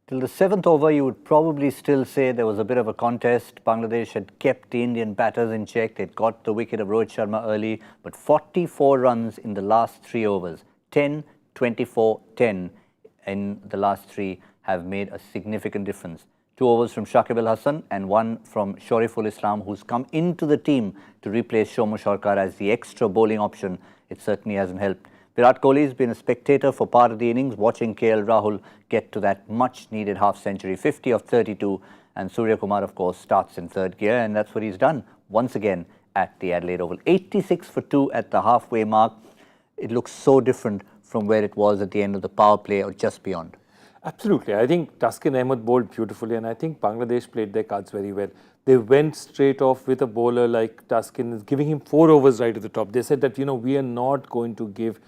Till the 7th over, you would probably still say there was a bit of a contest. Bangladesh had kept the Indian batters in check. They'd got the wicket of Rohit Sharma early, but 44 runs in the last 3 overs. 10, 24, 10 in the last 3 have made a significant difference. 2 overs from Shakib Al Hasan and 1 from Shoriful Islam, who's come into the team to replace Shomu Sharkar as the extra bowling option. It certainly hasn't helped. Virat Kohli has been a spectator for part of the innings, watching KL Rahul get to that much-needed half-century, 50 of 32, and Suryakumar, of course, starts in 3rd gear, and that's what he's done once again at the Adelaide Oval. 86 for 2 at the halfway mark. It looks so different from where it was at the end of the power play or just beyond. Absolutely. I think Taskin Ahmed bowled beautifully, and I think Bangladesh played their cards very well. They went straight off with a bowler like Taskin, giving him 4 overs right at the top. They said that, we are not going to give...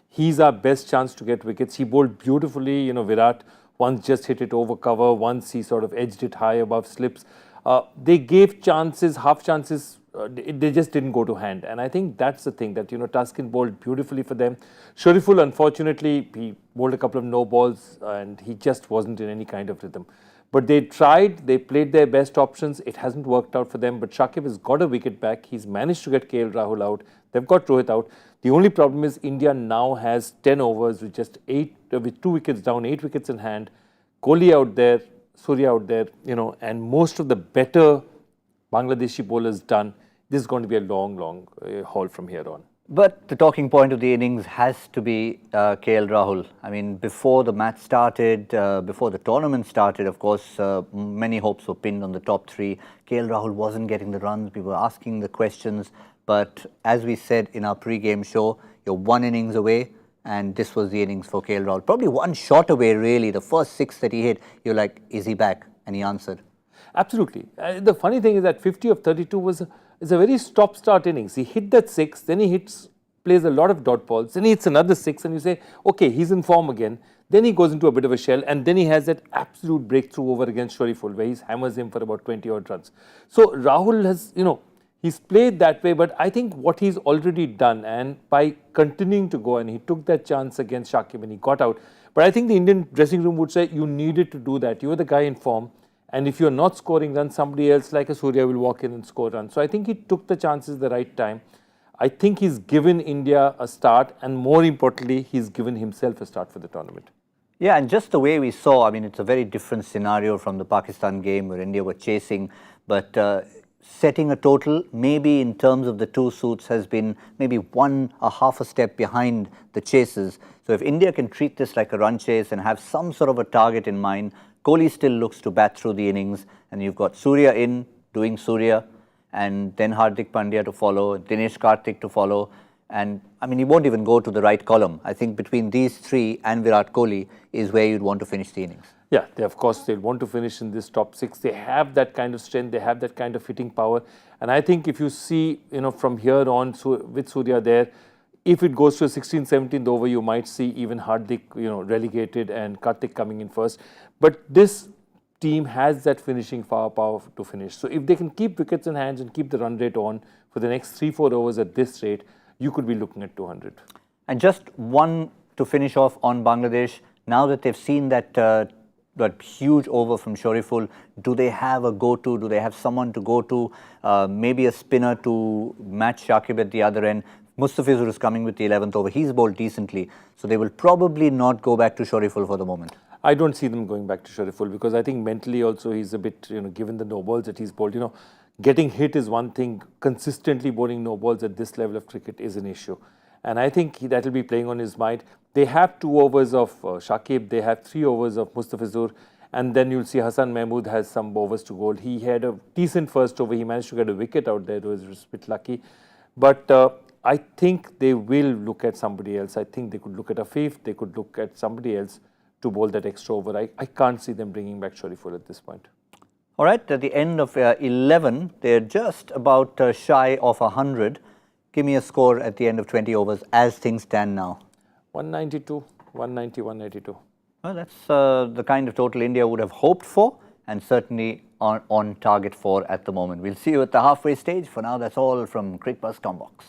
He's our best chance to get wickets. He bowled beautifully. Virat once just hit it over cover. Once he sort of edged it high above slips. They gave chances, half chances. They just didn't go to hand. And I think that's the thing that, Taskin bowled beautifully for them. Shoriful, unfortunately, he bowled a couple of no balls and he just wasn't in any kind of rhythm. But they tried, they played their best options. It hasn't worked out for them. But Shakib has got a wicket back. He's managed to get KL Rahul out. They've got Rohit out. The only problem is India now has 10 overs with just 2 wickets down, 8 wickets in hand. Kohli out there, Surya out there, and most of the better Bangladeshi bowlers done. This is going to be a long, long haul from here on. But the talking point of the innings has to be KL Rahul. I mean, before the match started, before the tournament started, of course, many hopes were pinned on the top 3. KL Rahul wasn't getting the runs. People were asking the questions. But as we said in our pre-game show, you're 1 innings away, and this was the innings for KL Rahul. Probably 1 shot away, really. The first 6 that he hit, you're like, is he back? And he answered. Absolutely. The funny thing is that 50 of 32 is a very stop-start innings. He hit that 6, then he plays a lot of dot balls, then he hits another 6, and you say, okay, he's in form again. Then he goes into a bit of a shell, and then he has that absolute breakthrough over against Shoriful, where he hammers him for about 20-odd runs. So Rahul has, he's played that way, but I think what he's already done, and by continuing to go, and he took that chance against Shakib and he got out. But I think the Indian dressing room would say, you needed to do that. You were the guy in form. And if you're not scoring runs, somebody else like a Surya will walk in and score runs. So I think he took the chances at the right time. I think he's given India a start, and more importantly, he's given himself a start for the tournament. Yeah, and just the way we saw, I mean, it's a very different scenario from the Pakistan game where India were chasing, but setting a total, maybe in terms of the 2 suits, has been maybe half a step behind the chasers. So if India can treat this like a run chase and have some sort of a target in mind, Kohli still looks to bat through the innings, and you've got Surya in, doing Surya, and then Hardik Pandya to follow, Dinesh Karthik to follow, and I mean, he won't even go to the right column. I think between these 3 and Virat Kohli is where you'd want to finish the innings. Yeah, of course, they'll want to finish in this top 6. They have that kind of strength, they have that kind of hitting power, and I think if you see, from here on, with Surya there, if it goes to a 16th, 17th over, you might see even Hardik, relegated and Karthik coming in first. But this team has that finishing firepower to finish. So if they can keep wickets in hands and keep the run rate on for the next 3-4 overs at this rate, you could be looking at 200. And just one to finish off on Bangladesh. Now that they've seen that huge over from Shoriful, do they have a go-to? Do they have someone to go to? Maybe a spinner to match Shakib at the other end. Mustafizur is coming with the 11th over. He's bowled decently. So they will probably not go back to Shoriful for the moment. I don't see them going back to Shoriful because I think mentally also he's a bit, given the no balls that he's bowled, getting hit is one thing. Consistently bowling no balls at this level of cricket is an issue. And I think that will be playing on his mind. They have 2 overs of Shakib. They have 3 overs of Mustafizur. And then you'll see Hassan Mahmood has some overs to go. He had a decent first over. He managed to get a wicket out there. He was a bit lucky. But I think they will look at somebody else. I think they could look at Afif. They could look at somebody else to bowl that extra over. I can't see them bringing back Shoriful at this point. All right, at the end of 11, they're just about shy of 100. Give me a score at the end of 20 overs as things stand now. 192, 190, 192. Well, that's the kind of total India would have hoped for, and certainly on target for at the moment. We'll see you at the halfway stage. For now, that's all from Cricbuzz Comm Box.